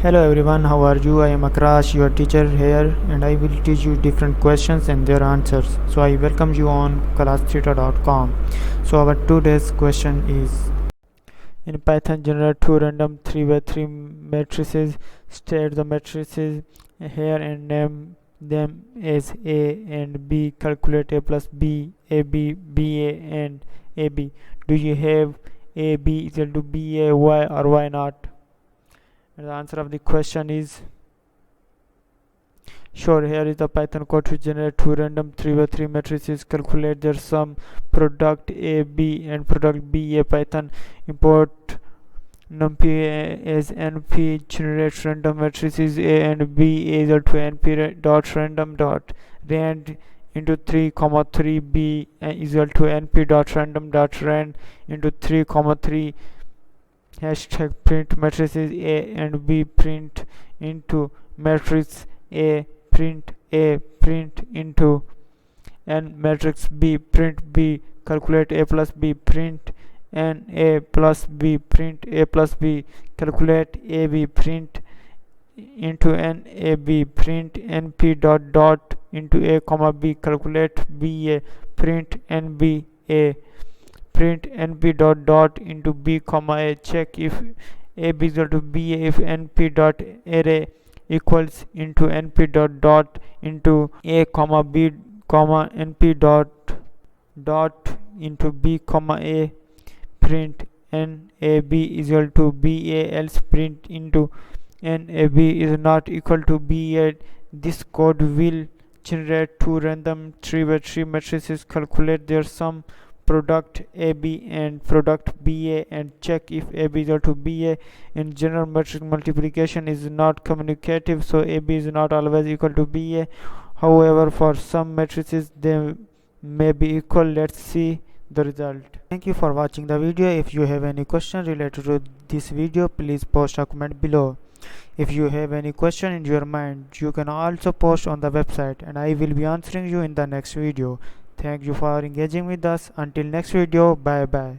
Hello everyone, how are you? I am Akrash, your teacher here, and I will teach you different questions and their answers. So I welcome you on classtheta.com. So our today's question is: in Python, generate two random 3 by 3 matrices. State the matrices here and name them as A and B. Calculate A plus B, AB, BA, and AB. Do you have AB equal to BA? Why or why not? And the answer of the question is sure. Here is the Python code to generate two random 3 by 3 matrices. Calculate their sum, product A B and product B A. Python import numpy as np. Generate random matrices A and B is equal to np dot random dot rand into 3 comma 3. B is equal to np dot random dot rand into 3 comma 3. Hashtag print matrices A and B. Print into matrix A, print into and matrix B, print B. Calculate A plus B, print n A plus B, print A plus B. Calculate AB, print into n A B, print np dot dot into A comma B. Calculate BA, print nb A, print np dot dot into B comma A. Check if A B is equal to BA if np dot array equals into np dot dot into A comma B comma np dot dot into B comma A. Print NAB is equal to BA, else print into NAB is not equal to BA. This code will generate two random 3 by 3 matrices. Calculate their sum, product AB and product BA, and check if AB is equal to BA. In general, matrix multiplication is not commutative, so AB is not always equal to BA. However, for some matrices they may be equal. Let's see the result. Thank you for watching the video. If you have any question related to this video, please post a comment below. If you have any question in your mind, you can also post on the website and I will be answering you in the next video. Thank you for engaging with us. Until next video, bye bye.